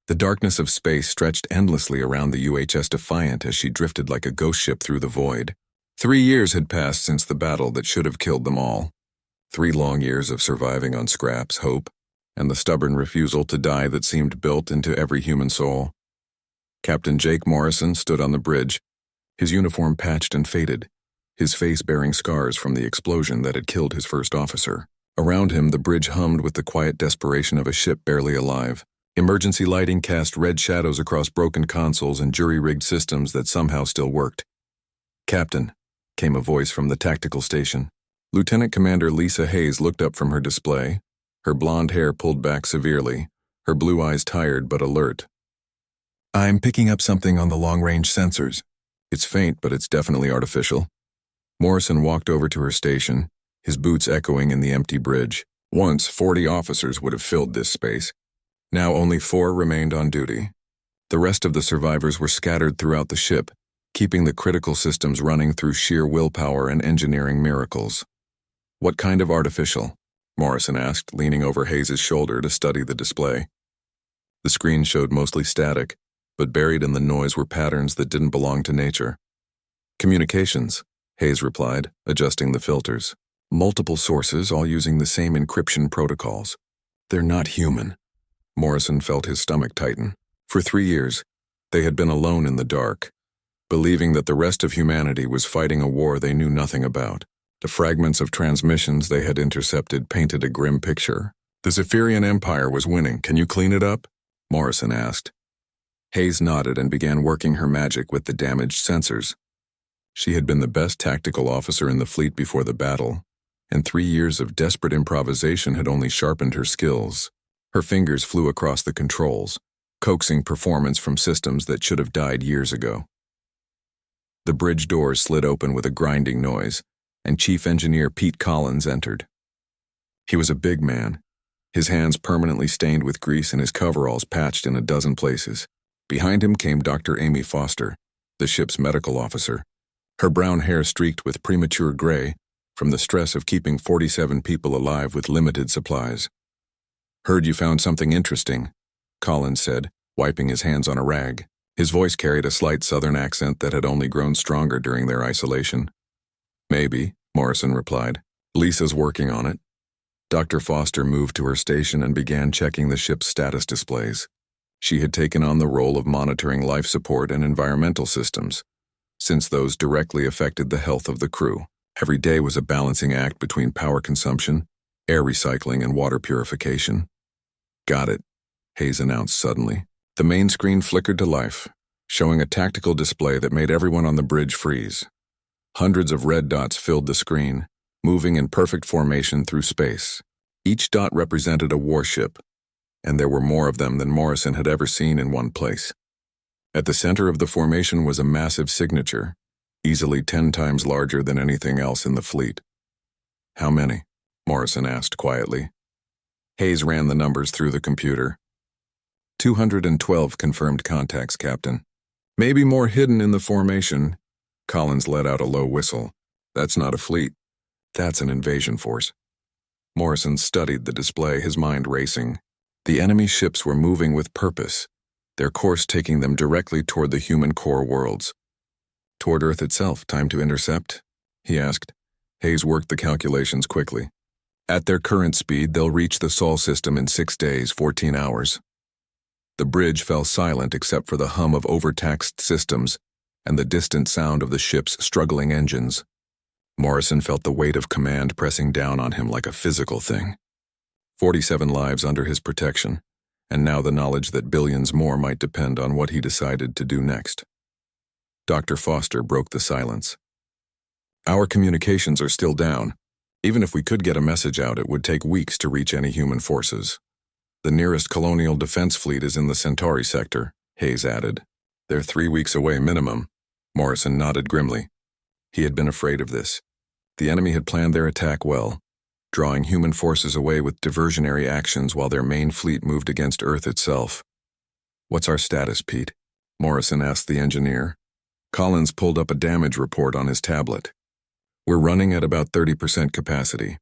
The darkness of space stretched endlessly around the UHS Defiant as she drifted like a ghost ship through the void. 3 years had passed since the battle that should have killed them all. 3 long years of surviving on scraps, hope, and the stubborn refusal to die that seemed built into every human soul. Captain Jake Morrison stood on the bridge, his uniform patched and faded, his face bearing scars from the explosion that had killed his first officer. Around him, the bridge hummed with the quiet desperation of a ship barely alive. Emergency lighting cast red shadows across broken consoles and jury-rigged systems that somehow still worked. "Captain," came a voice from the tactical station. Lieutenant Commander Lisa Hayes looked up from her display, her blonde hair pulled back severely, her blue eyes tired but alert. "I'm picking up something on the long-range sensors. It's faint, but it's definitely artificial." Morrison walked over to her station, his boots echoing in the empty bridge. Once, 40 officers would have filled this space. Now only 4 remained on duty. The rest of the survivors were scattered throughout the ship, keeping the critical systems running through sheer willpower and engineering miracles. "What kind of artificial?" Morrison asked, leaning over Hayes' shoulder to study the display. The screen showed mostly static, but buried in the noise were patterns that didn't belong to nature. "Communications," Hayes replied, adjusting the filters. "Multiple sources, all using the same encryption protocols. They're not human." Morrison felt his stomach tighten. For 3 years, they had been alone in the dark, believing that the rest of humanity was fighting a war they knew nothing about. The fragments of transmissions they had intercepted painted a grim picture. "The Zephyrian Empire was winning. Can you clean it up?" Morrison asked. Hayes nodded and began working her magic with the damaged sensors. She had been the best tactical officer in the fleet before the battle, and 3 years of desperate improvisation had only sharpened her skills. Her fingers flew across the controls, coaxing performance from systems that should have died years ago. The bridge doors slid open with a grinding noise, and Chief Engineer Pete Collins entered. He was a big man, his hands permanently stained with grease and his coveralls patched in a dozen places. Behind him came Dr. Amy Foster, the ship's medical officer, her brown hair streaked with premature gray from the stress of keeping 47 people alive with limited supplies. "Heard you found something interesting," Collins said, wiping his hands on a rag. His voice carried a slight southern accent that had only grown stronger during their isolation. "Maybe," Morrison replied. "Lisa's working on it." Dr. Foster moved to her station and began checking the ship's status displays. She had taken on the role of monitoring life support and environmental systems, since those directly affected the health of the crew. Every day was a balancing act between power consumption, air recycling, and water purification. "Got it," Hayes announced suddenly. The main screen flickered to life, showing a tactical display that made everyone on the bridge freeze. Hundreds of red dots filled the screen, moving in perfect formation through space. Each dot represented a warship, and there were more of them than Morrison had ever seen in one place. At the center of the formation was a massive signature, easily 10 times larger than anything else in the fleet. "How many?" Morrison asked quietly. Hayes ran the numbers through the computer. 212 confirmed contacts, Captain. "Maybe more hidden in the formation." Collins let out a low whistle. "That's not a fleet. That's an invasion force." Morrison studied the display, his mind racing. The enemy ships were moving with purpose, their course taking them directly toward the human core worlds. "Toward Earth itself, time to intercept?" he asked. Hayes worked the calculations quickly. "At their current speed, they'll reach the Sol system in 6 days, 14 hours. The bridge fell silent except for the hum of overtaxed systems and the distant sound of the ship's struggling engines. Morrison felt the weight of command pressing down on him like a physical thing. 47 lives under his protection, and now the knowledge that billions more might depend on what he decided to do next. Dr. Foster broke the silence. "Our communications are still down. Even if we could get a message out, it would take weeks to reach any human forces. The nearest colonial defense fleet is in the Centauri sector," Hayes added. "They're 3 weeks away minimum." Morrison nodded grimly. He had been afraid of this. The enemy had planned their attack well, drawing human forces away with diversionary actions while their main fleet moved against Earth itself. "What's our status, Pete?" Morrison asked the engineer. Collins pulled up a damage report on his tablet. "We're running at about 30% capacity.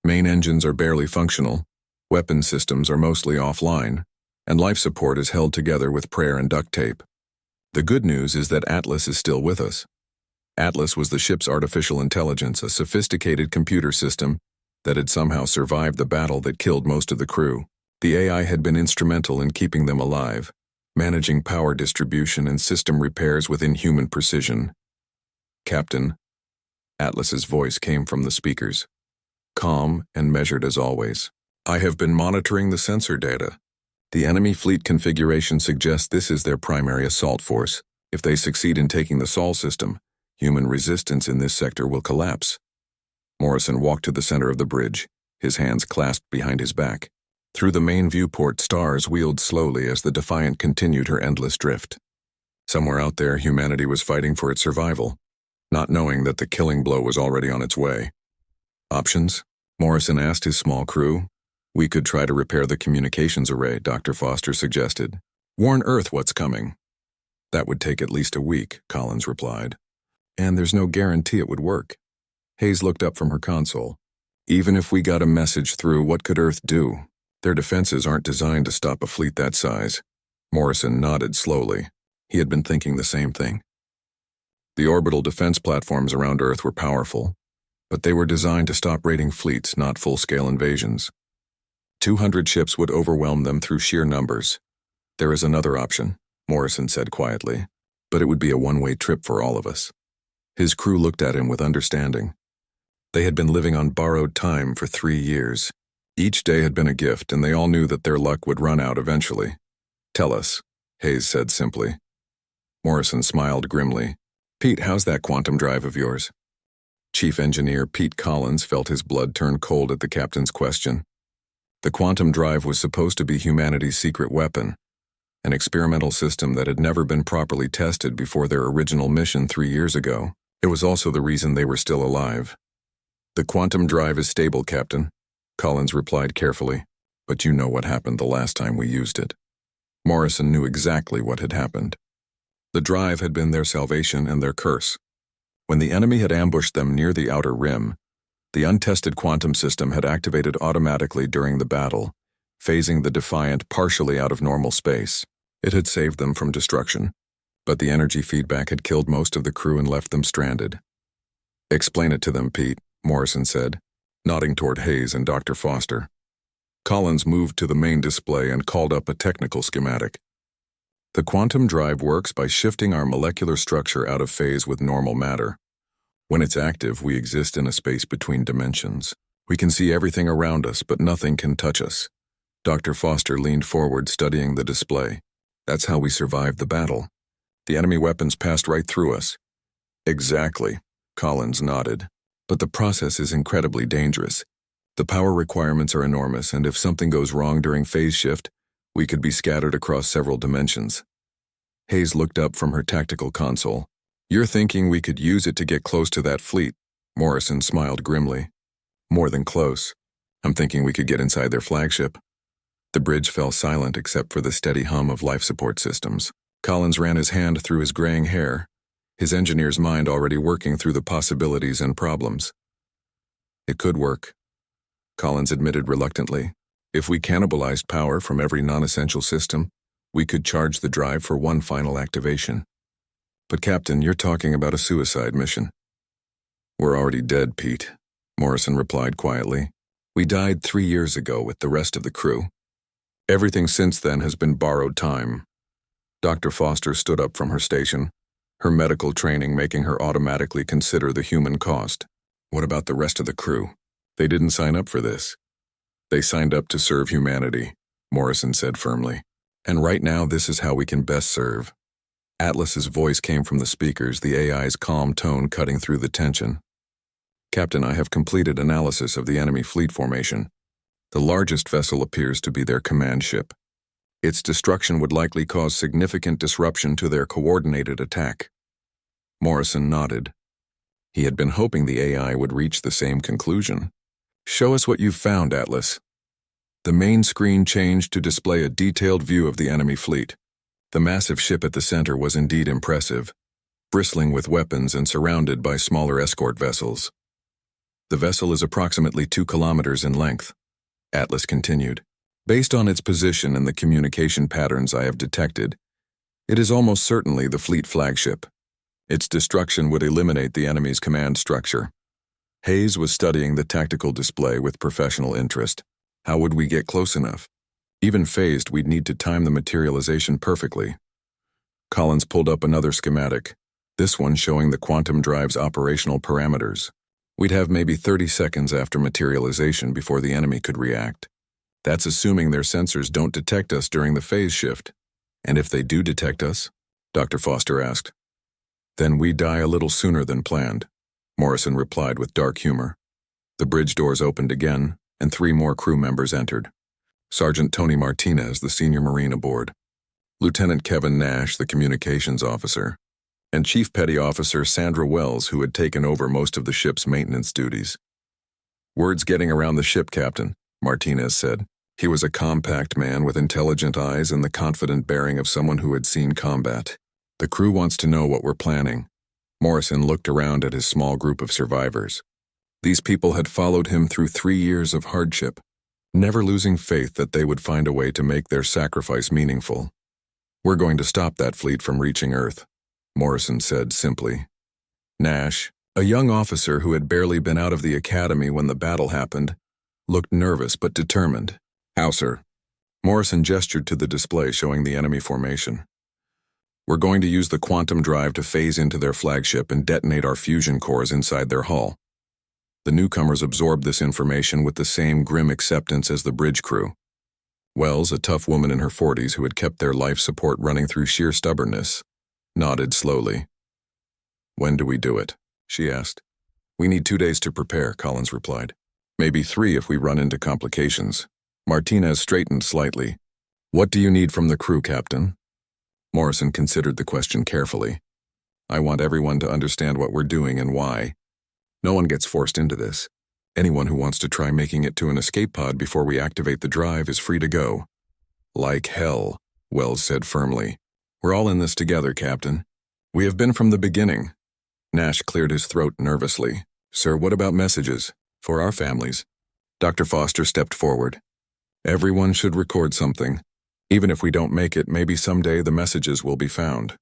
Main engines are barely functional. Weapon systems are mostly offline. and life support is held together with prayer and duct tape. The good news is that Atlas is still with us. Atlas was the ship's artificial intelligence, a sophisticated computer system that had somehow survived the battle that killed most of the crew. The AI had been instrumental in keeping them alive, managing power distribution and system repairs with inhuman precision. "Captain," Atlas's voice came from the speakers, calm and measured as always. "I have been monitoring the sensor data. The enemy fleet configuration suggests this is their primary assault force. If they succeed in taking the Sol system, human resistance in this sector will collapse." Morrison walked to the center of the bridge, his hands clasped behind his back. Through the main viewport, stars wheeled slowly as the Defiant continued her endless drift. Somewhere out there, humanity was fighting for its survival, not knowing that the killing blow was already on its way. "Options?" Morrison asked his small crew. "We could try to repair the communications array," Dr. Foster suggested. "Warn Earth what's coming." "That would take at least a week," Collins replied. "And there's no guarantee it would work." Hayes looked up from her console. "Even if we got a message through, what could Earth do? Their defenses aren't designed to stop a fleet that size." Morrison nodded slowly. He had been thinking the same thing. The orbital defense platforms around Earth were powerful, but they were designed to stop raiding fleets, not full-scale invasions. 200 ships would overwhelm them through sheer numbers. "There is another option," Morrison said quietly, "but it would be a one-way trip for all of us." His crew looked at him with understanding. They had been living on borrowed time for 3 years. Each day had been a gift, and they all knew that their luck would run out eventually. "Tell us," Hayes said simply. Morrison smiled grimly. "Pete, how's that quantum drive of yours?" Chief Engineer Pete Collins felt his blood turn cold at the captain's question. The quantum drive was supposed to be humanity's secret weapon, an experimental system that had never been properly tested before their original mission 3 years ago. It was also the reason they were still alive. "The quantum drive is stable, Captain," Collins replied carefully, "but you know what happened the last time we used it." Morrison knew exactly what had happened. The drive had been their salvation and their curse. When the enemy had ambushed them near the outer rim, the untested quantum system had activated automatically during the battle, phasing the Defiant partially out of normal space. It had saved them from destruction, but the energy feedback had killed most of the crew and left them stranded. "Explain it to them, Pete," Morrison said, nodding toward Hayes and Dr. Foster. Collins moved to the main display and called up a technical schematic. "The quantum drive works by shifting our molecular structure out of phase with normal matter. When it's active, we exist in a space between dimensions. We can see everything around us, but nothing can touch us." Dr. Foster leaned forward, studying the display. "That's how we survived the battle. The enemy weapons passed right through us." "Exactly," Collins nodded. "But the process is incredibly dangerous. The power requirements are enormous, and if something goes wrong during phase shift, we could be scattered across several dimensions." Hayes looked up from her tactical console. "You're thinking we could use it to get close to that fleet?" Morrison smiled grimly. "More than close. I'm thinking we could get inside their flagship." The bridge fell silent except for the steady hum of life support systems. Collins ran his hand through his graying hair, his engineer's mind already working through the possibilities and problems. "It could work," Collins admitted reluctantly. "If we cannibalized power from every non-essential system, we could charge the drive for one final activation. But Captain, you're talking about a suicide mission." "We're already dead, Pete," Morrison replied quietly. "We died 3 years ago with the rest of the crew. Everything since then has been borrowed time." Dr. Foster stood up from her station, her medical training making her automatically consider the human cost. "What about the rest of the crew? They didn't sign up for this." "They signed up to serve humanity," Morrison said firmly. "And right now this is how we can best serve." Atlas's voice came from the speakers, the AI's calm tone cutting through the tension. "Captain, I have completed analysis of the enemy fleet formation. The largest vessel appears to be their command ship. Its destruction would likely cause significant disruption to their coordinated attack." Morrison nodded. He had been hoping the AI would reach the same conclusion. "Show us what you've found, Atlas." The main screen changed to display a detailed view of the enemy fleet. The massive ship at the center was indeed impressive, bristling with weapons and surrounded by smaller escort vessels. "The vessel is approximately 2 kilometers in length," Atlas continued. Based on its position and the communication patterns I have detected, it is almost certainly the fleet flagship. Its destruction would eliminate the enemy's command structure. Hayes was studying the tactical display with professional interest. How would we get close enough? Even phased, we'd need to time the materialization perfectly. Collins pulled up another schematic, this one showing the quantum drive's operational parameters. We'd have maybe 30 seconds after materialization before the enemy could react. That's assuming their sensors don't detect us during the phase shift. And if they do detect us? Dr. Foster asked. Then we die a little sooner than planned, Morrison replied with dark humor. The bridge doors opened again, and 3 more crew members entered. Sergeant Tony Martinez, the senior Marine aboard, Lieutenant Kevin Nash, the communications officer, and Chief Petty Officer Sandra Wells, who had taken over most of the ship's maintenance duties. Word's getting around the ship, Captain, Martinez said. He was a compact man with intelligent eyes and the confident bearing of someone who had seen combat. The crew wants to know what we're planning. Morrison looked around at his small group of survivors. These people had followed him through 3 years of hardship, never losing faith that they would find a way to make their sacrifice meaningful. We're going to stop that fleet from reaching Earth, Morrison said simply. Nash, a young officer who had barely been out of the academy when the battle happened, looked nervous but determined. How, sir? Morrison gestured to the display showing the enemy formation. We're going to use the quantum drive to phase into their flagship and detonate our fusion cores inside their hull. The newcomers absorbed this information with the same grim acceptance as the bridge crew. Wells, a tough woman in her 40s who had kept their life support running through sheer stubbornness, nodded slowly. When do we do it? She asked. We need 2 days to prepare, Collins replied. Maybe 3 if we run into complications. Martinez straightened slightly. What do you need from the crew, Captain? Morrison considered the question carefully. I want everyone to understand what we're doing and why. No one gets forced into this. Anyone who wants to try making it to an escape pod before we activate the drive is free to go. Like hell, Wells said firmly. We're all in this together, Captain. We have been from the beginning. Nash cleared his throat nervously. Sir, what about messages? For our families. Dr. Foster stepped forward. Everyone should record something. Even if we don't make it, maybe someday the messages will be found.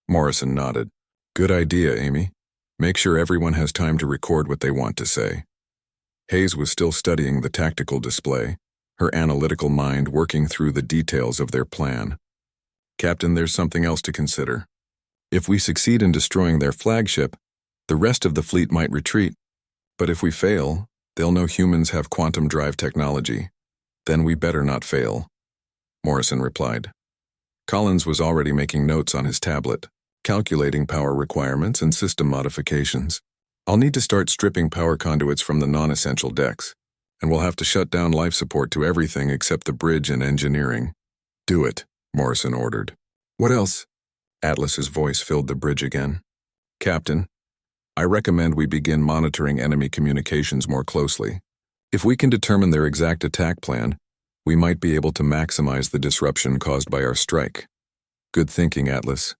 Morrison nodded. Good idea, Amy. Make sure everyone has time to record what they want to say. Hayes was still studying the tactical display, her analytical mind working through the details of their plan. Captain, there's something else to consider. If we succeed in destroying their flagship, the rest of the fleet might retreat. But if we fail, they'll know humans have quantum drive technology. Then we better not fail, Morrison replied. Collins was already making notes on his tablet, calculating power requirements and system modifications. I'll need to start stripping power conduits from the non-essential decks, and we'll have to shut down life support to everything except the bridge and engineering. Do it, Morrison ordered. What else? Atlas's voice filled the bridge again. Captain, I recommend we begin monitoring enemy communications more closely. If we can determine their exact attack plan, we might be able to maximize the disruption caused by our strike. Good thinking, Atlas.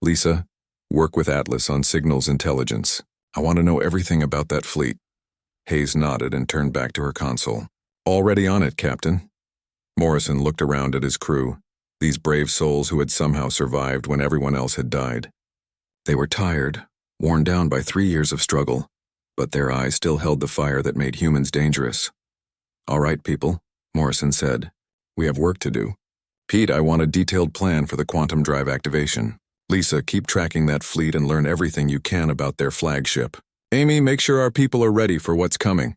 Lisa, work with Atlas on signals intelligence. I want to know everything about that fleet. Hayes nodded and turned back to her console. Already on it, Captain. Morrison looked around at his crew, these brave souls who had somehow survived when everyone else had died. They were tired, worn down by 3 years of struggle, but their eyes still held the fire that made humans dangerous. All right, people, Morrison said. We have work to do. Pete, I want a detailed plan for the quantum drive activation. Lisa, keep tracking that fleet and learn everything you can about their flagship. Amy, make sure our people are ready for what's coming.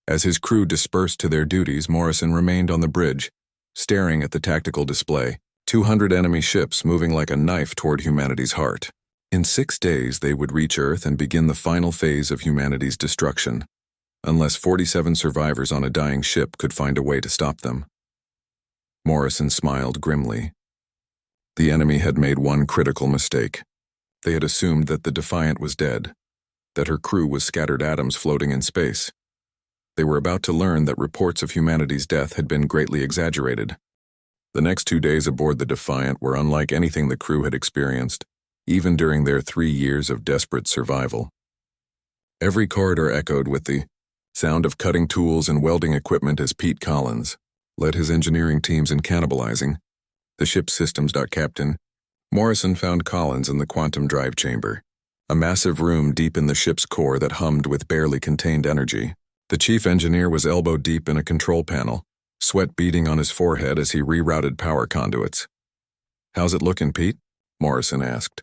As his crew dispersed to their duties, Morrison remained on the bridge, staring at the tactical display. 200 enemy ships moving like a knife toward humanity's heart. In 6 days, they would reach Earth and begin the final phase of humanity's destruction, unless 47 survivors on a dying ship could find a way to stop them. Morrison smiled grimly. The enemy had made one critical mistake. They had assumed that the Defiant was dead, that her crew was scattered atoms floating in space. They were about to learn that reports of humanity's death had been greatly exaggerated. The next 2 days aboard the Defiant were unlike anything the crew had experienced, even during their 3 years of desperate survival. Every corridor echoed with the sound of cutting tools and welding equipment as Pete Collins, led his engineering teams in cannibalizing the ship's systems. Captain Morrison found Collins in the quantum drive chamber, a massive room deep in the ship's core that hummed with barely contained energy. The chief engineer was elbow deep in a control panel, sweat beading on his forehead as he rerouted power conduits. "How's it looking, Pete?" Morrison asked.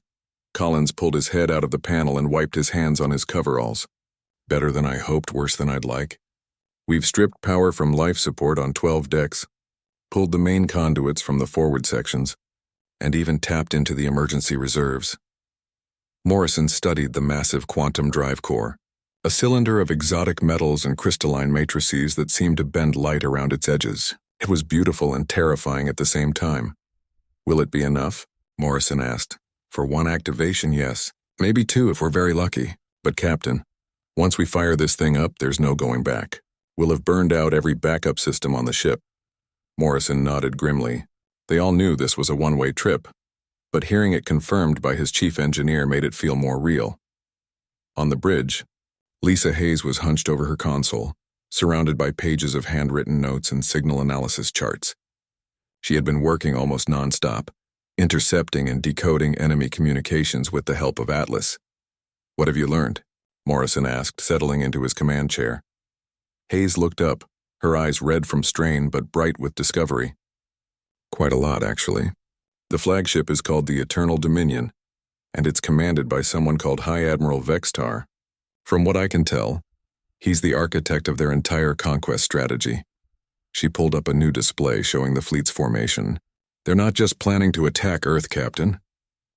Collins pulled his head out of the panel and wiped his hands on his coveralls. "Better than I hoped, worse than I'd like. We've stripped power from life support on 12 decks, pulled the main conduits from the forward sections, and even tapped into the emergency reserves." Morrison studied the massive quantum drive core, a cylinder of exotic metals and crystalline matrices that seemed to bend light around its edges. It was beautiful and terrifying at the same time. "Will it be enough?" Morrison asked. "For one activation, yes. Maybe two if we're very lucky. But Captain, once we fire this thing up, there's no going back. We'll have burned out every backup system on the ship." Morrison nodded grimly. They all knew this was a one-way trip, but hearing it confirmed by his chief engineer made it feel more real. On the bridge, Lisa Hayes was hunched over her console, surrounded by pages of handwritten notes and signal analysis charts. She had been working almost nonstop, intercepting and decoding enemy communications with the help of Atlas. "What have you learned?" Morrison asked, settling into his command chair. Hayes looked up, her eyes red from strain but bright with discovery. "Quite a lot, actually. The flagship is called the Eternal Dominion, and it's commanded by someone called High Admiral Vextar. From what I can tell, he's the architect of their entire conquest strategy." She pulled up a new display showing the fleet's formation. "They're not just planning to attack Earth, Captain.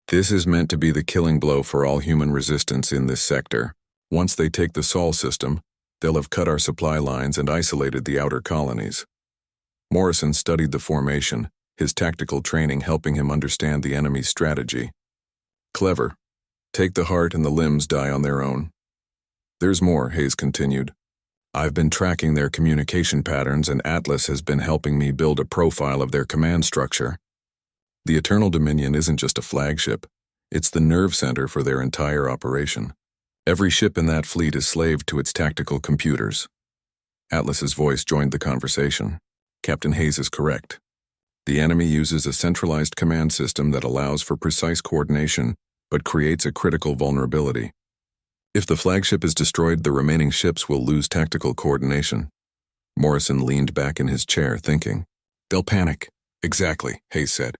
This is meant to be the killing blow for all human resistance in this sector. Once they take the Sol system, they'll have cut our supply lines and isolated the outer colonies." Morrison studied the formation, his tactical training helping him understand the enemy's strategy. "Clever. Take the heart and the limbs die on their own." "There's more," Hayes continued. "I've been tracking their communication patterns, and Atlas has been helping me build a profile of their command structure. The Eternal Dominion isn't just a flagship, it's the nerve center for their entire operation. Every ship in that fleet is slave to its tactical computers." Atlas's voice joined the conversation. "Captain Hayes is correct. The enemy uses a centralized command system that allows for precise coordination, but creates a critical vulnerability. If the flagship is destroyed, the remaining ships will lose tactical coordination." Morrison leaned back in his chair, thinking. "They'll panic." "Exactly," Hayes said.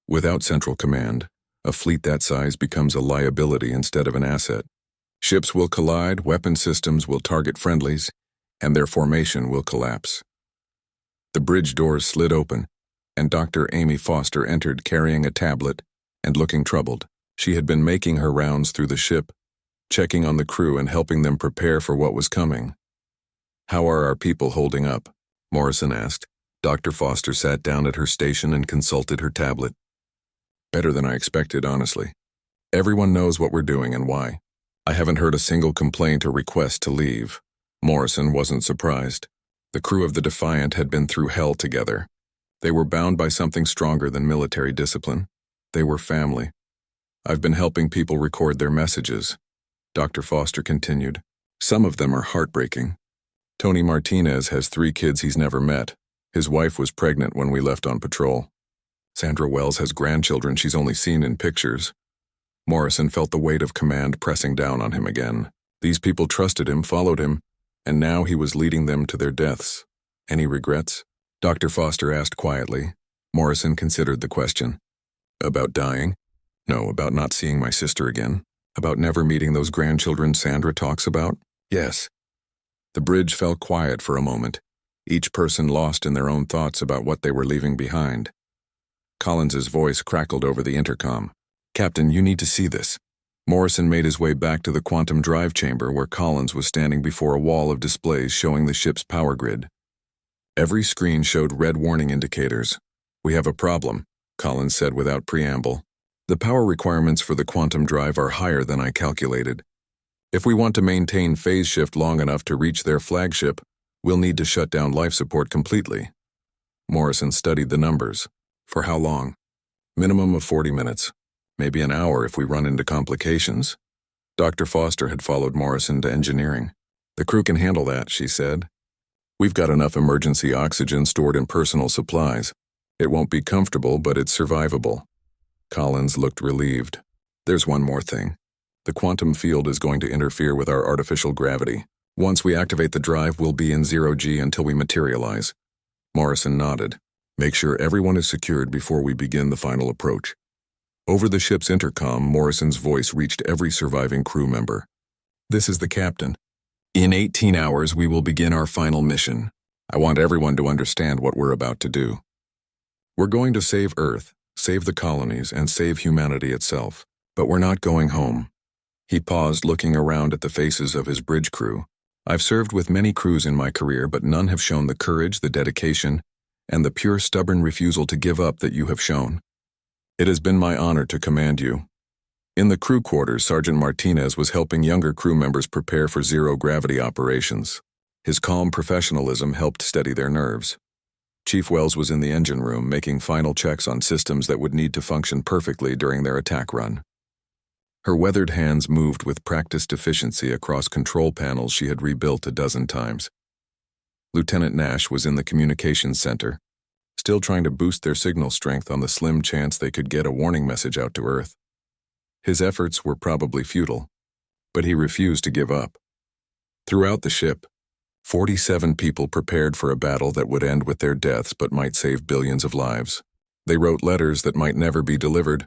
"Without central command, a fleet that size becomes a liability instead of an asset. Ships will collide, weapon systems will target friendlies, and their formation will collapse." The bridge doors slid open, and Dr. Amy Foster entered carrying a tablet and looking troubled. She had been making her rounds through the ship, checking on the crew and helping them prepare for what was coming. "How are our people holding up?" Morrison asked. Dr. Foster sat down at her station and consulted her tablet. "Better than I expected, honestly. Everyone knows what we're doing and why. I haven't heard a single complaint or request to leave." Morrison wasn't surprised. The crew of the Defiant had been through hell together. They were bound by something stronger than military discipline. They were family. "I've been helping people record their messages," Dr. Foster continued. "Some of them are heartbreaking. Tony Martinez has 3 kids he's never met. His wife was pregnant when we left on patrol. Sandra Wells has grandchildren she's only seen in pictures." Morrison felt the weight of command pressing down on him again. These people trusted him, followed him, and now he was leading them to their deaths. "Any regrets?" Dr. Foster asked quietly. Morrison considered the question. "About dying? No, about not seeing my sister again. About never meeting those grandchildren Sandra talks about? Yes." The bridge fell quiet for a moment, each person lost in their own thoughts about what they were leaving behind. Collins's voice crackled over the intercom. "Captain, you need to see this." Morrison made his way back to the quantum drive chamber where Collins was standing before a wall of displays showing the ship's power grid. Every screen showed red warning indicators. "We have a problem," Collins said without preamble. "The power requirements for the quantum drive are higher than I calculated. If we want to maintain phase shift long enough to reach their flagship, we'll need to shut down life support completely." Morrison studied the numbers. "For how long?" "Minimum of 40 minutes. Maybe an hour if we run into complications." Dr. Foster had followed Morrison to engineering. "The crew can handle that," she said. We've got enough emergency oxygen stored in personal supplies. It won't be comfortable, but it's survivable. Collins looked relieved. There's one more thing. The quantum field is going to interfere with our artificial gravity. Once we activate the drive, we'll be in 0G until we materialize. Morrison nodded. Make sure everyone is secured before we begin the final approach. Over the ship's intercom, Morrison's voice reached every surviving crew member. This is the captain. In 18 hours, we will begin our final mission. I want everyone to understand what we're about to do. We're going to save Earth, save the colonies, and save humanity itself. But we're not going home. He paused, looking around at the faces of his bridge crew. I've served with many crews in my career, but none have shown the courage, the dedication, and the pure stubborn refusal to give up that you have shown. It has been my honor to command you. In the crew quarters, Sergeant Martinez was helping younger crew members prepare for zero-gravity operations. His calm professionalism helped steady their nerves. Chief Wells was in the engine room, making final checks on systems that would need to function perfectly during their attack run. Her weathered hands moved with practiced efficiency across control panels she had rebuilt a dozen times. Lieutenant Nash was in the communications center, still trying to boost their signal strength on the slim chance they could get a warning message out to Earth. His efforts were probably futile, but he refused to give up. Throughout the ship, 47 people prepared for a battle that would end with their deaths but might save billions of lives. They wrote letters that might never be delivered,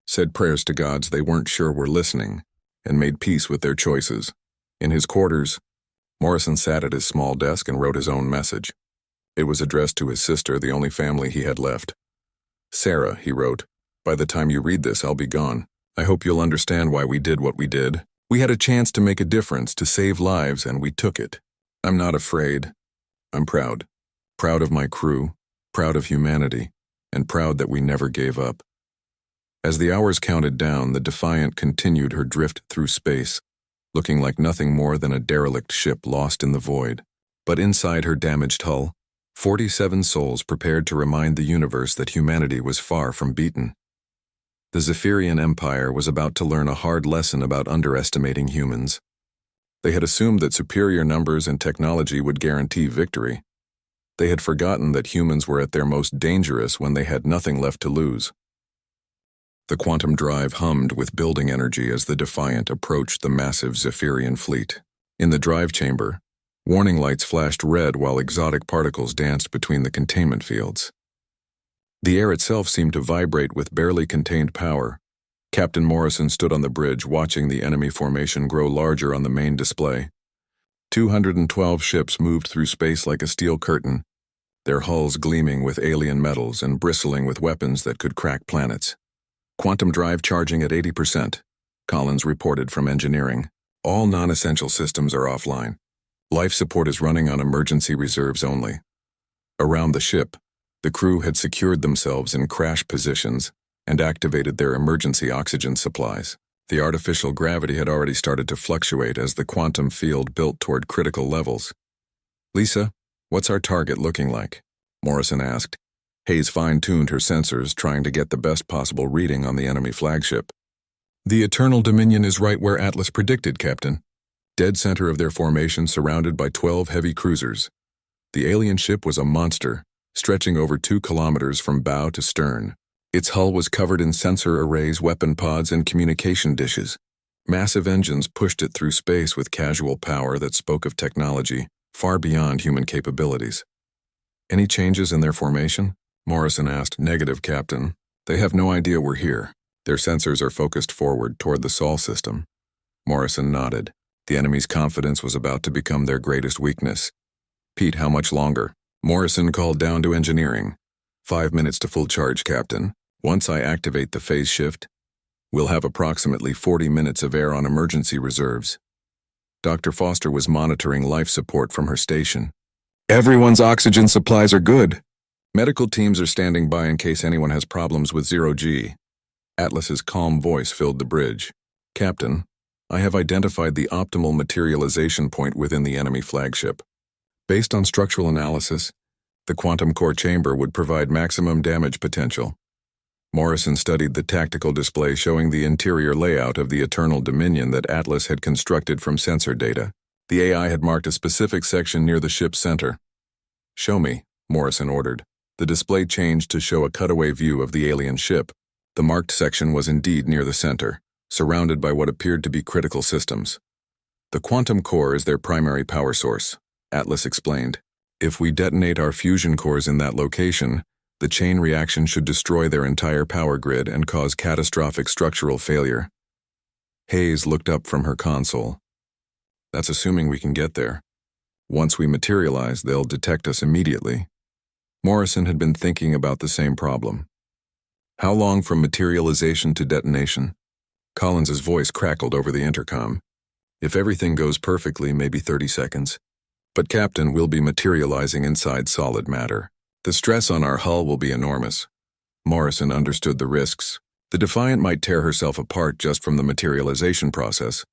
said prayers to gods they weren't sure were listening, and made peace with their choices. In his quarters, Morrison sat at his small desk and wrote his own message. It was addressed to his sister, the only family he had left. Sarah, he wrote, by the time you read this, I'll be gone. I hope you'll understand why we did what we did. We had a chance to make a difference, to save lives, and we took it. I'm not afraid. I'm proud. Proud of my crew, proud of humanity, and proud that we never gave up. As the hours counted down, the Defiant continued her drift through space, looking like nothing more than a derelict ship lost in the void. But inside her damaged hull, 47 souls prepared to remind the universe that humanity was far from beaten. The Zephyrian Empire was about to learn a hard lesson about underestimating humans. They had assumed that superior numbers and technology would guarantee victory. They had forgotten that humans were at their most dangerous when they had nothing left to lose. The quantum drive hummed with building energy as the Defiant approached the massive Zephyrian fleet. In the drive chamber, warning lights flashed red while exotic particles danced between the containment fields. The air itself seemed to vibrate with barely contained power. Captain Morrison stood on the bridge, watching the enemy formation grow larger on the main display. 212 ships moved through space like a steel curtain, their hulls gleaming with alien metals and bristling with weapons that could crack planets. Quantum drive charging at 80%, Collins reported from engineering. All non-essential systems are offline. Life support is running on emergency reserves only. Around the ship, the crew had secured themselves in crash positions and activated their emergency oxygen supplies. The artificial gravity had already started to fluctuate as the quantum field built toward critical levels. Lisa, what's our target looking like? Morrison asked. Hayes fine-tuned her sensors, trying to get the best possible reading on the enemy flagship. The Eternal Dominion is right where Atlas predicted, Captain. Dead center of their formation, surrounded by 12 heavy cruisers. The alien ship was a monster, stretching over 2 kilometers from bow to stern. Its hull was covered in sensor arrays, weapon pods, and communication dishes. Massive engines pushed it through space with casual power that spoke of technology far beyond human capabilities. Any changes in their formation? Morrison asked. Negative, Captain. They have no idea we're here. Their sensors are focused forward toward the Sol system. Morrison nodded. The enemy's confidence was about to become their greatest weakness. Pete, how much longer? Morrison called down to engineering. 5 minutes to full charge, Captain. Once I activate the phase shift, we'll have approximately 40 minutes of air on emergency reserves. Dr. Foster was monitoring life support from her station. Everyone's oxygen supplies are good. Medical teams are standing by in case anyone has problems with 0G. Atlas's calm voice filled the bridge. Captain, I have identified the optimal materialization point within the enemy flagship. Based on structural analysis, the quantum core chamber would provide maximum damage potential. Morrison studied the tactical display showing the interior layout of the Eternal Dominion that Atlas had constructed from sensor data. The AI had marked a specific section near the ship's center. "Show me," Morrison ordered. The display changed to show a cutaway view of the alien ship. The marked section was indeed near the center, surrounded by what appeared to be critical systems. "The quantum core is their primary power source," Atlas explained. "If we detonate our fusion cores in that location, the chain reaction should destroy their entire power grid and cause catastrophic structural failure." Hayes looked up from her console. "That's assuming we can get there. Once we materialize, they'll detect us immediately." Morrison had been thinking about the same problem. "How long from materialization to detonation?" Collins's voice crackled over the intercom. "If everything goes perfectly, maybe 30 seconds. But Captain, we'll be materializing inside solid matter. The stress on our hull will be enormous." Morrison understood the risks. The Defiant might tear herself apart just from the materialization process,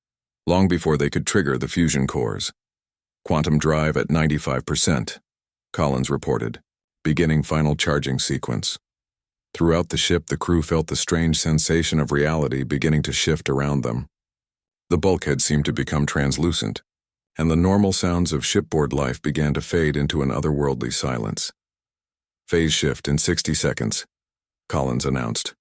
long before they could trigger the fusion cores. "Quantum drive at 95%, Collins reported, beginning final charging sequence. Throughout the ship, the crew felt the strange sensation of reality beginning to shift around them. The bulkhead seemed to become translucent, and the normal sounds of shipboard life began to fade into an otherworldly silence. "Phase shift in 60 seconds, Collins announced.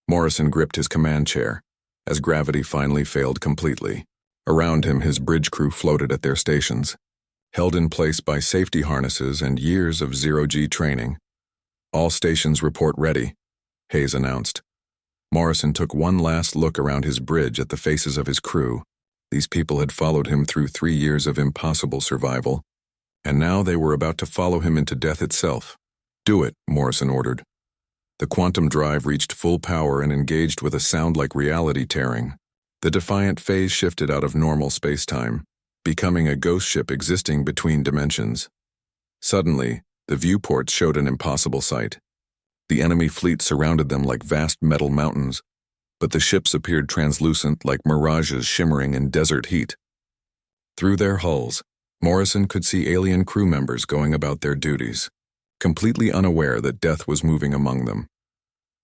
Morrison gripped his command chair as gravity finally failed completely. Around him, his bridge crew floated at their stations, held in place by safety harnesses and years of zero-G training. "All stations report ready," Hayes announced. Morrison took one last look around his bridge at the faces of his crew. These people had followed him through 3 years of impossible survival, and now they were about to follow him into death itself. "Do it," Morrison ordered. The quantum drive reached full power and engaged with a sound like reality tearing. The Defiant phase shifted out of normal space-time, becoming a ghost ship existing between dimensions. Suddenly, the viewports showed an impossible sight. The enemy fleet surrounded them like vast metal mountains, but the ships appeared translucent like mirages shimmering in desert heat. Through their hulls, Morrison could see alien crew members going about their duties, completely unaware that death was moving among them.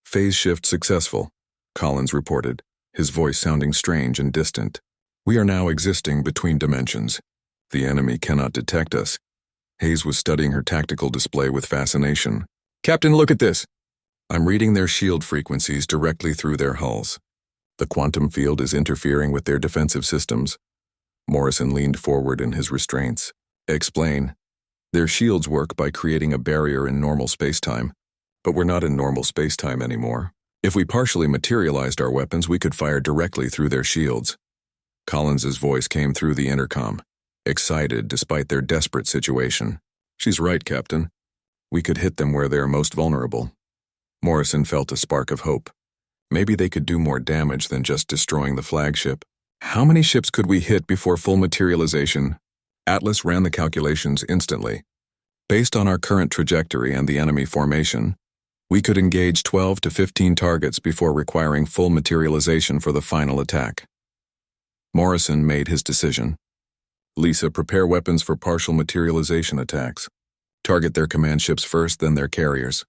"Phase shift successful," Collins reported, his voice sounding strange and distant. "We are now existing between dimensions. The enemy cannot detect us." Hayes was studying her tactical display with fascination. "Captain, look at this." "I'm reading their shield frequencies directly through their hulls. The quantum field is interfering with their defensive systems." Morrison leaned forward in his restraints. "Explain." "Their shields work by creating a barrier in normal spacetime, but we're not in normal spacetime anymore. If we partially materialized our weapons, we could fire directly through their shields." Collins's voice came through the intercom, excited despite their desperate situation. "She's right, Captain. We could hit them where they are most vulnerable." Morrison felt a spark of hope. Maybe they could do more damage than just destroying the flagship. "How many ships could we hit before full materialization?" Atlas ran the calculations instantly. "Based on our current trajectory and the enemy formation, we could engage 12 to 15 targets before requiring full materialization for the final attack." Morrison made his decision. "Lisa, prepare weapons for partial materialization attacks. Target their command ships first, then their carriers."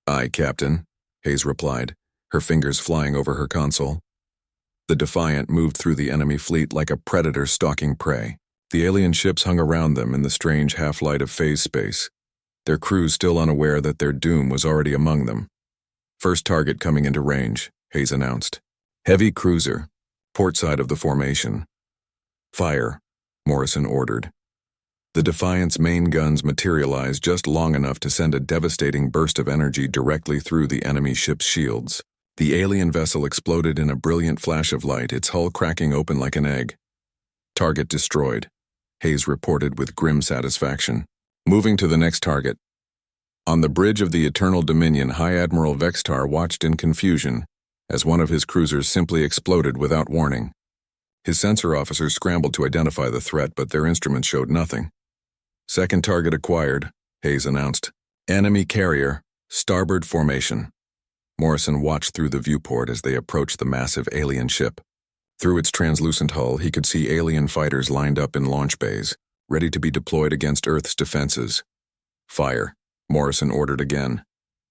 "Aye, Captain," Hayes replied, her fingers flying over her console. The Defiant moved through the enemy fleet like a predator stalking prey. The alien ships hung around them in the strange half-light of phase space, their crews still unaware that their doom was already among them. "First target coming into range," Hayes announced. "Heavy cruiser, port side of the formation." "Fire," Morrison ordered. The Defiant's main guns materialized just long enough to send a devastating burst of energy directly through the enemy ship's shields. The alien vessel exploded in a brilliant flash of light, its hull cracking open like an egg. "Target destroyed," Hayes reported with grim satisfaction. Moving to the next target. On the bridge of the Eternal Dominion, High Admiral Vextar watched in confusion as one of his cruisers simply exploded without warning. His sensor officers scrambled to identify the threat, but their instruments showed nothing. "Second target acquired," Hayes announced. "Enemy carrier, starboard formation." Morrison watched through the viewport as they approached the massive alien ship. Through its translucent hull, he could see alien fighters lined up in launch bays, ready to be deployed against Earth's defenses. "Fire," Morrison ordered again.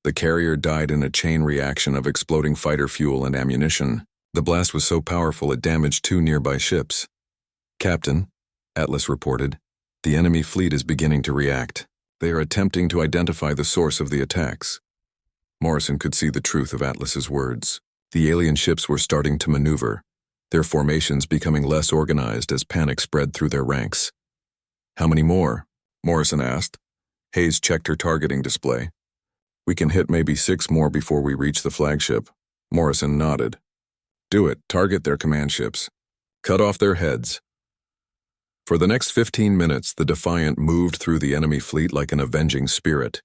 The carrier died in a chain reaction of exploding fighter fuel and ammunition. The blast was so powerful it damaged 2 nearby ships. "Captain," Atlas reported, "the enemy fleet is beginning to react." They are attempting to identify the source of the attacks. Morrison could see the truth of Atlas's words. The alien ships were starting to maneuver, their formations becoming less organized as panic spread through their ranks. "How many more?" Morrison asked. Hayes checked her targeting display. "We can hit maybe 6 more before we reach the flagship." Morrison nodded. "Do it. Target their command ships. Cut off their heads." For the next 15 minutes, the Defiant moved through the enemy fleet like an avenging spirit,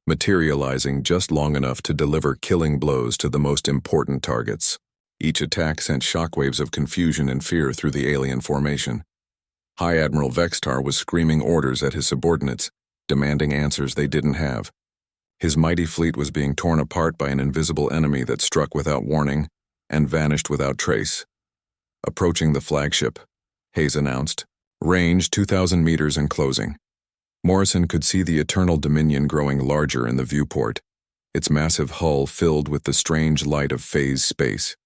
materializing just long enough to deliver killing blows to the most important targets. Each attack sent shockwaves of confusion and fear through the alien formation. High Admiral Vextar was screaming orders at his subordinates, demanding answers they didn't have. His mighty fleet was being torn apart by an invisible enemy that struck without warning and vanished without trace. "Approaching the flagship," Hayes announced. "Range 2,000 meters and closing." Morrison could see the Eternal Dominion growing larger in the viewport, its massive hull filled with the strange light of phase space.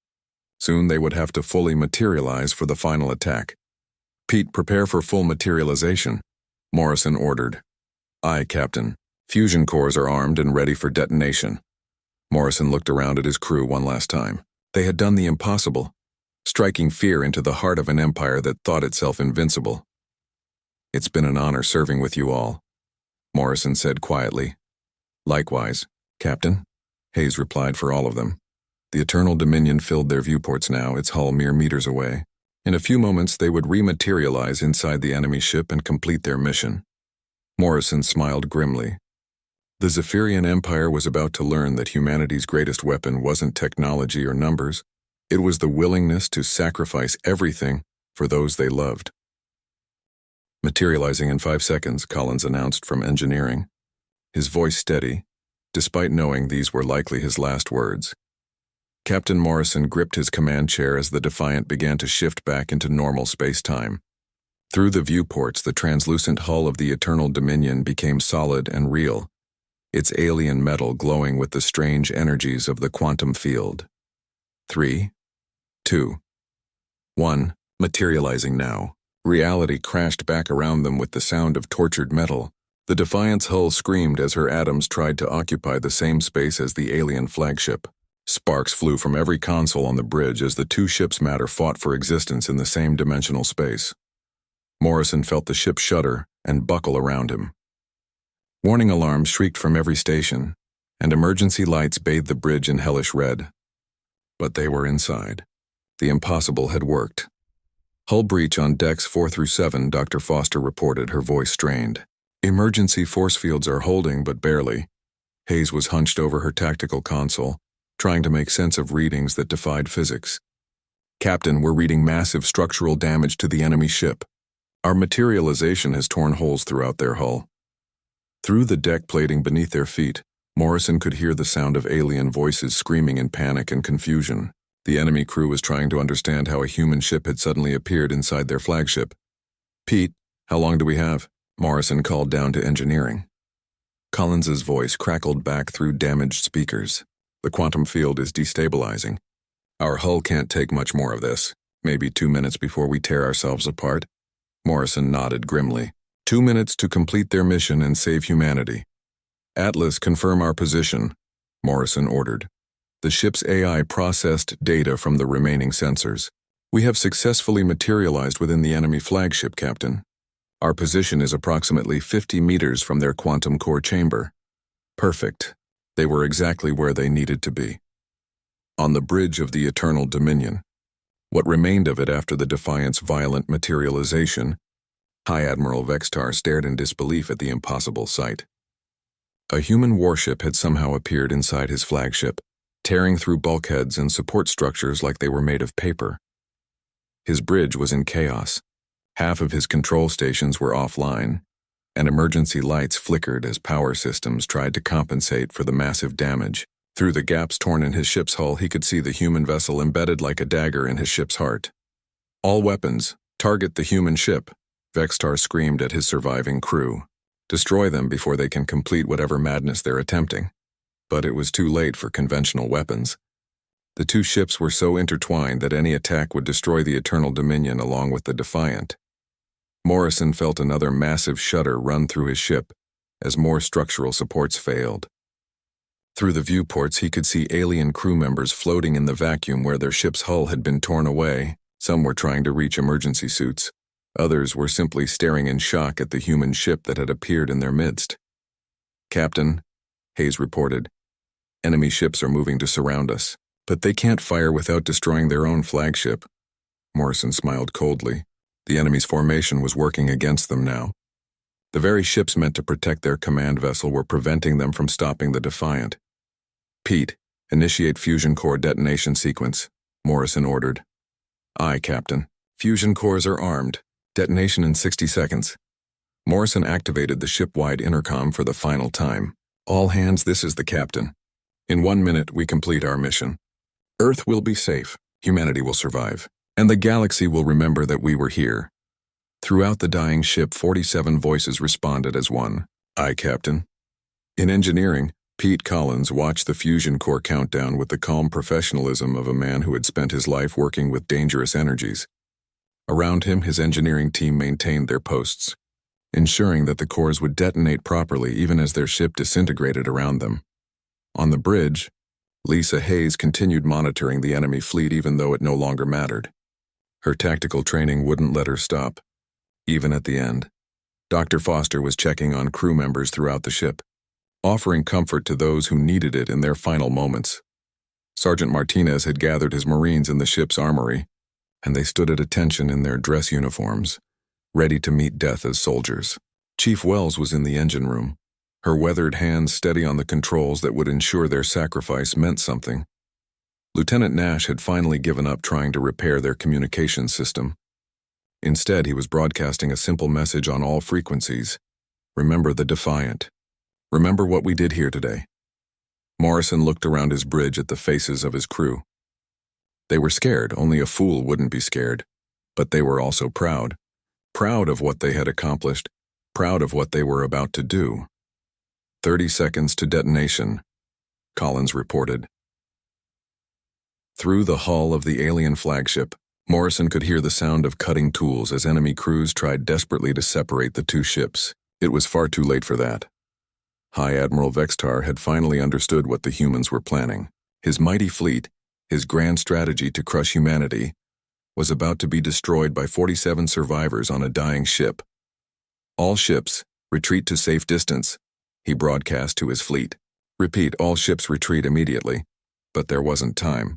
Soon they would have to fully materialize for the final attack. "Pete, prepare for full materialization," Morrison ordered. "Aye, Captain. Fusion cores are armed and ready for detonation." Morrison looked around at his crew one last time. They had done the impossible, striking fear into the heart of an empire that thought itself invincible. "It's been an honor serving with you all," Morrison said quietly. "Likewise, Captain," Hayes replied for all of them. The Eternal Dominion filled their viewports now, its hull mere meters away. In a few moments, they would rematerialize inside the enemy ship and complete their mission. Morrison smiled grimly. The Zephyrian Empire was about to learn that humanity's greatest weapon wasn't technology or numbers. It was the willingness to sacrifice everything for those they loved. "Materializing in 5 seconds, Collins announced from engineering, his voice steady, despite knowing these were likely his last words. Captain Morrison gripped his command chair as the Defiant began to shift back into normal space-time. Through the viewports, the translucent hull of the Eternal Dominion became solid and real, its alien metal glowing with the strange energies of the quantum field. 3, 2, 1, materializing now. Reality crashed back around them with the sound of tortured metal. The Defiant's hull screamed as her atoms tried to occupy the same space as the alien flagship. Sparks flew from every console on the bridge as the two ships' matter fought for existence in the same dimensional space. Morrison felt the ship shudder and buckle around him. Warning alarms shrieked from every station, and emergency lights bathed the bridge in hellish red. But they were inside. The impossible had worked. "Hull breach on decks 4 through 7, Dr. Foster reported, her voice strained. "Emergency force fields are holding, but barely." Hayes was hunched over her tactical console, trying to make sense of readings that defied physics. "Captain, we're reading massive structural damage to the enemy ship. Our materialization has torn holes throughout their hull." Through the deck plating beneath their feet, Morrison could hear the sound of alien voices screaming in panic and confusion. The enemy crew was trying to understand how a human ship had suddenly appeared inside their flagship. "Pete, how long do we have?" Morrison called down to engineering. Collins's voice crackled back through damaged speakers. "The quantum field is destabilizing. Our hull can't take much more of this. Maybe 2 minutes before we tear ourselves apart." Morrison nodded grimly. 2 minutes to complete their mission and save humanity. "Atlas, confirm our position," Morrison ordered. The ship's AI processed data from the remaining sensors. "We have successfully materialized within the enemy flagship, Captain. Our position is approximately 50 meters from their quantum core chamber." "Perfect." They were exactly where they needed to be. On the bridge of the Eternal Dominion, what remained of it after the Defiant's violent materialization, High Admiral Vextar stared in disbelief at the impossible sight. A human warship had somehow appeared inside his flagship, tearing through bulkheads and support structures like they were made of paper. His bridge was in chaos. Half of his control stations were offline, and emergency lights flickered as power systems tried to compensate for the massive damage. Through the gaps torn in his ship's hull, he could see the human vessel embedded like a dagger in his ship's heart. "All weapons, target the human ship," Vextar screamed at his surviving crew. "Destroy them before they can complete whatever madness they're attempting." But it was too late for conventional weapons. The two ships were so intertwined that any attack would destroy the Eternal Dominion along with the Defiant. Morrison felt another massive shudder run through his ship as more structural supports failed. Through the viewports, he could see alien crew members floating in the vacuum where their ship's hull had been torn away. Some were trying to reach emergency suits. Others were simply staring in shock at the human ship that had appeared in their midst. "Captain," Hayes reported, "enemy ships are moving to surround us, but they can't fire without destroying their own flagship." Morrison smiled coldly. The enemy's formation was working against them now. The very ships meant to protect their command vessel were preventing them from stopping the Defiant. "Pete, initiate fusion core detonation sequence," Morrison ordered. "Aye, Captain. Fusion cores are armed. Detonation in 60 seconds. Morrison activated the ship-wide intercom for the final time. "All hands, this is the captain. In 1 minute, we complete our mission. Earth will be safe, humanity will survive, and the galaxy will remember that we were here." Throughout the dying ship, 47 voices responded as one. "Aye, Captain." In engineering, Pete Collins watched the fusion core countdown with the calm professionalism of a man who had spent his life working with dangerous energies. Around him, his engineering team maintained their posts, ensuring that the cores would detonate properly even as their ship disintegrated around them. On the bridge, Lisa Hayes continued monitoring the enemy fleet even though it no longer mattered. Her tactical training wouldn't let her stop. Even at the end, Dr. Foster was checking on crew members throughout the ship, offering comfort to those who needed it in their final moments. Sergeant Martinez had gathered his Marines in the ship's armory, and they stood at attention in their dress uniforms, ready to meet death as soldiers. Chief Wells was in the engine room, her weathered hands steady on the controls that would ensure their sacrifice meant something. Lieutenant Nash had finally given up trying to repair their communications system. Instead, he was broadcasting a simple message on all frequencies. "Remember the Defiant. Remember what we did here today." Morrison looked around his bridge at the faces of his crew. They were scared, only a fool wouldn't be scared. But they were also proud. Proud of what they had accomplished, proud of what they were about to do. 30 seconds to detonation, Collins reported. Through the hull of the alien flagship, Morrison could hear the sound of cutting tools as enemy crews tried desperately to separate the two ships. It was far too late for that. High Admiral Vextar had finally understood what the humans were planning. His mighty fleet, his grand strategy to crush humanity, was about to be destroyed by 47 survivors on a dying ship. "All ships, retreat to safe distance," he broadcast to his fleet. "Repeat, all ships retreat immediately." But there wasn't time.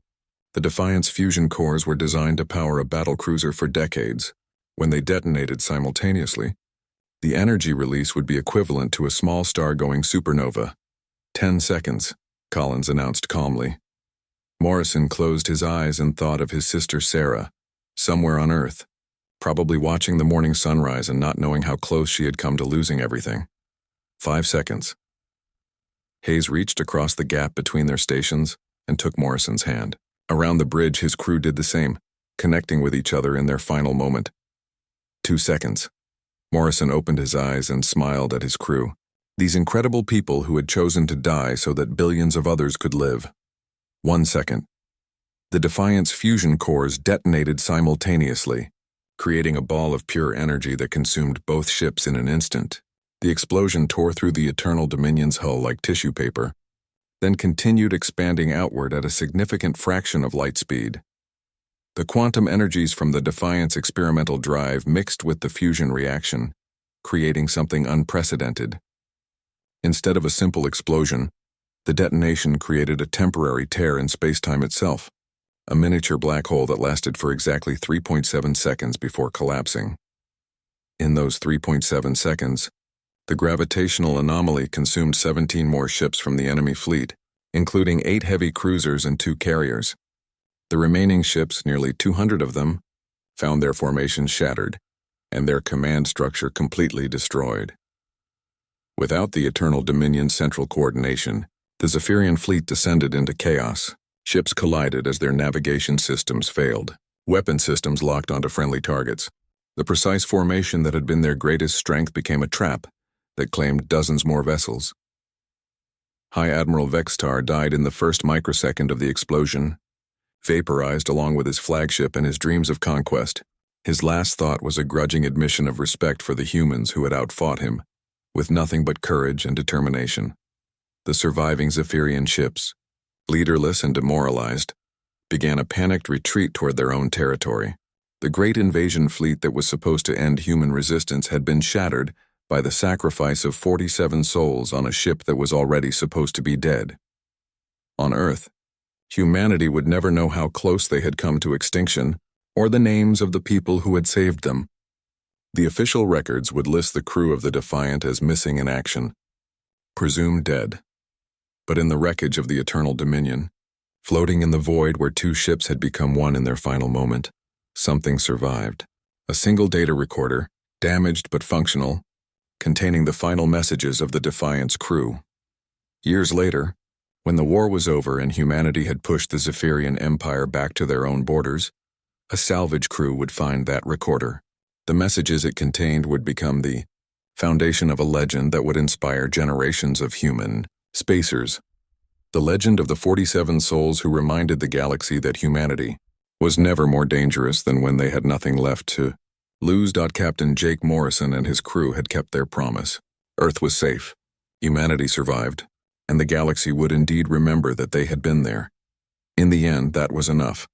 The Defiant's fusion cores were designed to power a battlecruiser for decades. When they detonated simultaneously, the energy release would be equivalent to a small star-going supernova. 10 seconds, Collins announced calmly. Morrison closed his eyes and thought of his sister Sarah, somewhere on Earth, probably watching the morning sunrise and not knowing how close she had come to losing everything. 5 seconds. Hayes reached across the gap between their stations and took Morrison's hand. Around the bridge, his crew did the same, connecting with each other in their final moment. 2 seconds. Morrison opened his eyes and smiled at his crew. These incredible people who had chosen to die so that billions of others could live. 1 second. The Defiant's fusion cores detonated simultaneously, creating a ball of pure energy that consumed both ships in an instant. The explosion tore through the Eternal Dominion's hull like tissue paper, then continued expanding outward at a significant fraction of light speed. The quantum energies from the Defiant's experimental drive mixed with the fusion reaction, creating something unprecedented. Instead of a simple explosion, the detonation created a temporary tear in space-time itself, a miniature black hole that lasted for exactly 3.7 seconds before collapsing. In those 3.7 seconds, the gravitational anomaly consumed 17 more ships from the enemy fleet, including 8 heavy cruisers and 2 carriers. The remaining ships, nearly 200 of them, found their formations shattered and their command structure completely destroyed. Without the Eternal Dominion's central coordination, the Zephyrian fleet descended into chaos. Ships collided as their navigation systems failed. Weapon systems locked onto friendly targets. The precise formation that had been their greatest strength became a trap that claimed dozens more vessels. High Admiral Vextar died in the first microsecond of the explosion, vaporized along with his flagship and his dreams of conquest. His last thought was a grudging admission of respect for the humans who had outfought him, with nothing but courage and determination. The surviving Zephyrian ships, leaderless and demoralized, began a panicked retreat toward their own territory. The great invasion fleet that was supposed to end human resistance had been shattered by the sacrifice of 47 souls on a ship that was already supposed to be dead. On Earth, humanity would never know how close they had come to extinction or the names of the people who had saved them. The official records would list the crew of the Defiant as missing in action, presumed dead. But in the wreckage of the Eternal Dominion, floating in the void where two ships had become one in their final moment, something survived. A single data recorder, damaged but functional, containing the final messages of the Defiant's crew. Years later, when the war was over and humanity had pushed the Zephyrian Empire back to their own borders, a salvage crew would find that recorder. The messages it contained would become the foundation of a legend that would inspire generations of human spacers. The legend of the 47 souls who reminded the galaxy that humanity was never more dangerous than when they had nothing left to lose. Captain Jake Morrison and his crew had kept their promise. Earth was safe, humanity survived, and the galaxy would indeed remember that they had been there. In the end, that was enough.